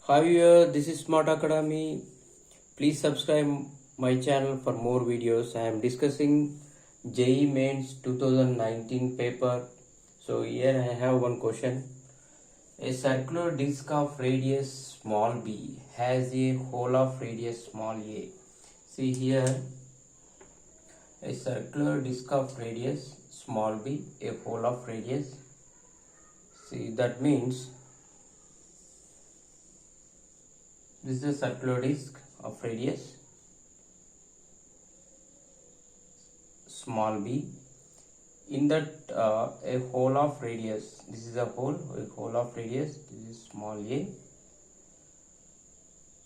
Hi, this is Smart Academy. Please subscribe my channel for more videos. I am discussing JEE Mains 2019 paper. So here I have one question. A circular disc of radius small b has a hole of radius small a. See here, a circular disc of radius small b, a hole of radius. See, that means this is a circular disc of radius small b. In that a hole of radius, this is a hole of radius, this is small a.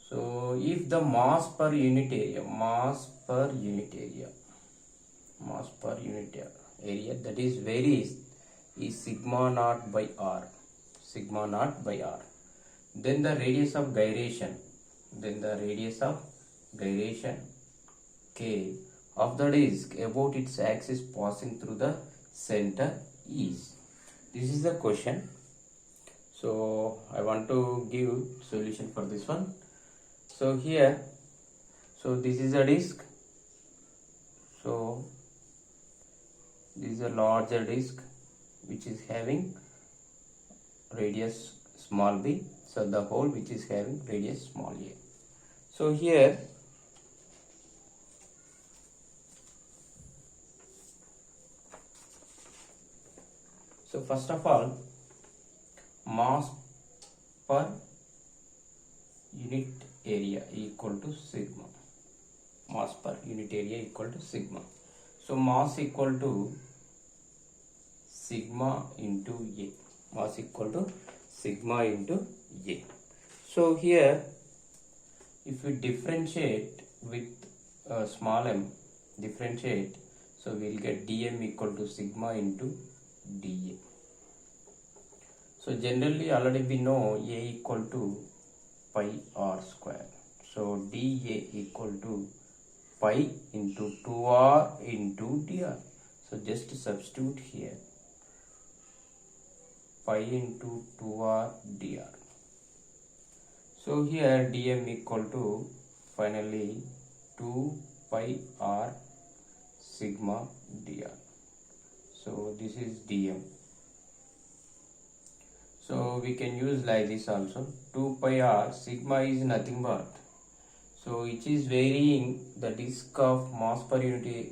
So if the mass per unit area that is varies is sigma naught by r, then the radius of gyration, k of the disk about its axis passing through the center is. This is the question. So I want to give solution for this one. So here, so this is a disk. So this is a larger disk which is having radius small b. So the hole which is having radius small a. So here, so first of all, mass per unit area equal to sigma. Mass per unit area equal to sigma. So mass equal to sigma into A. Mass equal to sigma into A. So here, if we differentiate with small m, so we will get dm equal to sigma into dA. So generally already we know A equal to pi r square. So dA equal to pi into 2r into dr. So just substitute here, pi into 2r dr. So here dm equal to finally 2 pi r sigma dr. So this is dm. So we can use like this also. 2 pi r sigma is nothing but, so it is varying the disk of mass per unit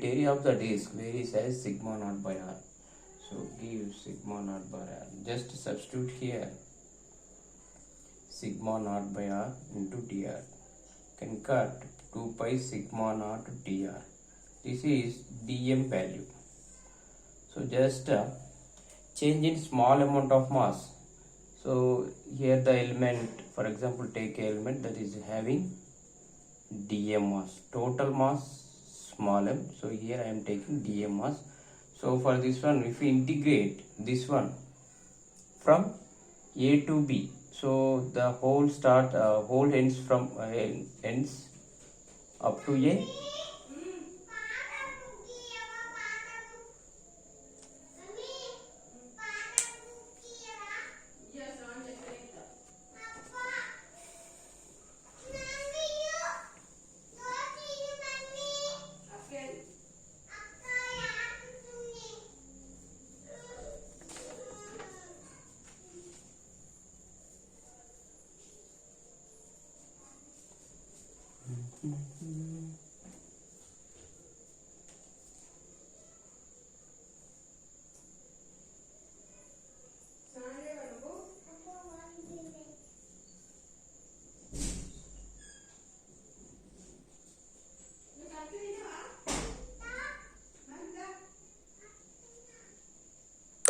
area of the disk varies as sigma naught by r. So give sigma naught by r. Just substitute here sigma naught by r into dr. Can cut 2 pi sigma naught dr. This is dm value. So just change in small amount of mass. So here the element, for example, take an element that is having dm mass, total mass small m. So here I am taking dm mass. So for this one, if we integrate this one from a to b, so the whole ends from ends up to a.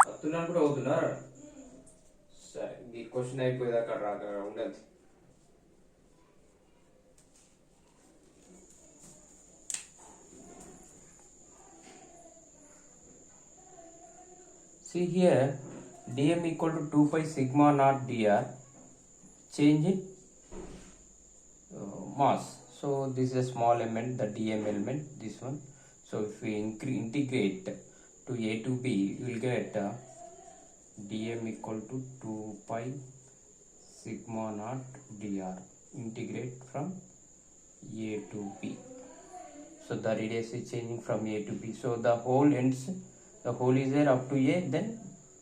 వస్తున్నాను కూడా అవుతున్నారు. సరే, ఈ question అయిపోయేదాకా రాక ఉండదు. See here, dm equal to 2 pi sigma naught dr. Change in mass. So this is a small element, the dm element, this one. So if we integrate to a to b, you will get dm equal to 2 pi sigma naught dr. Integrate from a to b. So the radius is changing from a to b. So the hole ends, the hole is there up to a, then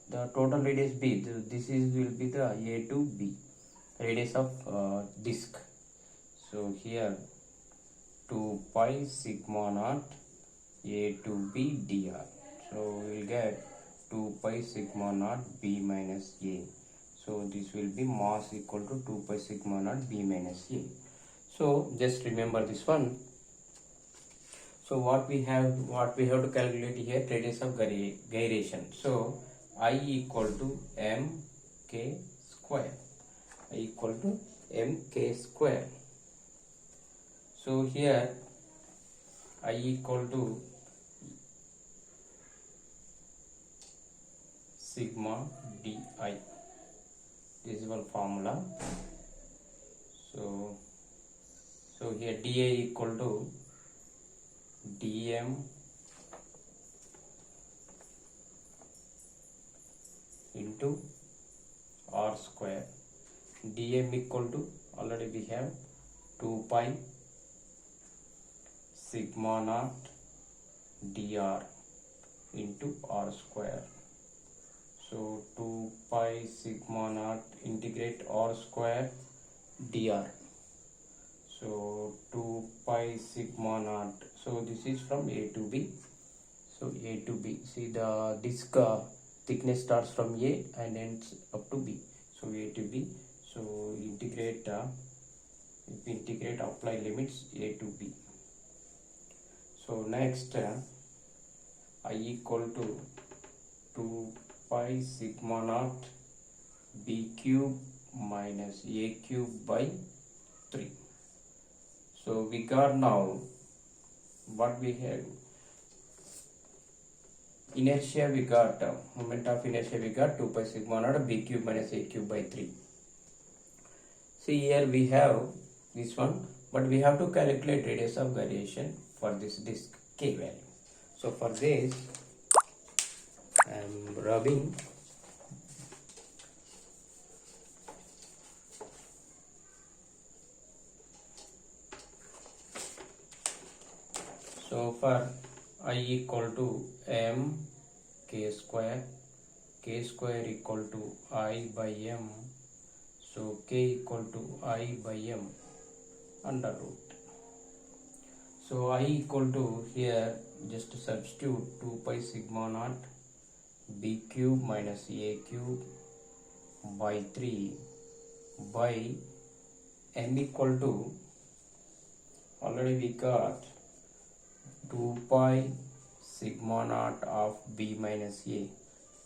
the total radius b. This is will be the a to b radius of disc. So here 2 pi sigma naught a to b dr. So we will get 2 pi sigma naught b minus a. So this will be mass equal to 2 pi sigma naught b minus a. So just remember this one. So what we have to calculate here, radius of gyration. So I equal to mk square. I equal to mk square. So here I equal to sigma di. This is one formula. So here dA equal to dm into r square. Dm equal to, already we have 2 pi sigma naught dr into r square. So 2 pi sigma naught integrate r square dr. So 2 pi sigma naught. So this is from A to B. So A to B. See the disc thickness starts from A and ends up to B. So A to B. So integrate, if we integrate, apply limits A to B. So next I equal to 2 pi sigma naught b cube minus a cube by 3. So we got now what we have. Inertia we got, moment of inertia we got 2 pi sigma naught b cube minus a cube by 3. See here we have this one, but we have to calculate radius of gyration for this disc k value. So for this I am rubbing so for I equal to m k square equal to I by m. So k equal to I by m under root. So I equal to, here just substitute 2 pi sigma naught b cube minus a cube by 3 by m equal to, already we got 2 pi sigma naught of b minus a.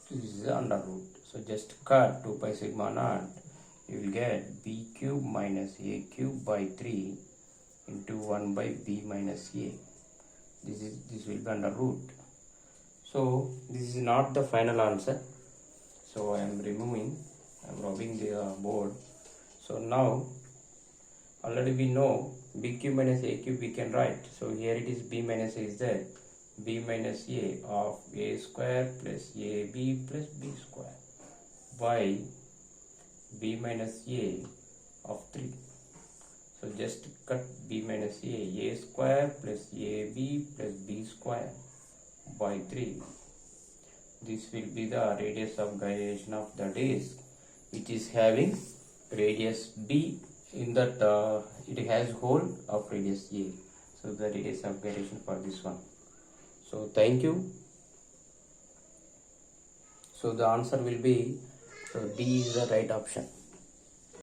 This is under root. So just cut 2 pi sigma naught. You will get b cube minus a cube by 3 into 1 by b minus a. This will be under root. So this is not the final answer. So I am removing, I am rubbing the board. So now already we know b cube minus a cube we can write. So here it is b minus a is there. B minus a of a square plus ab plus b square by b minus a of 3. So just cut b minus a square plus ab plus b square by 3. This will be the radius of gyration of the disc, which is having radius b. In that it has hole of radius a. So the radius of gyration for this one. So thank you. So the answer will be, so D is the right option.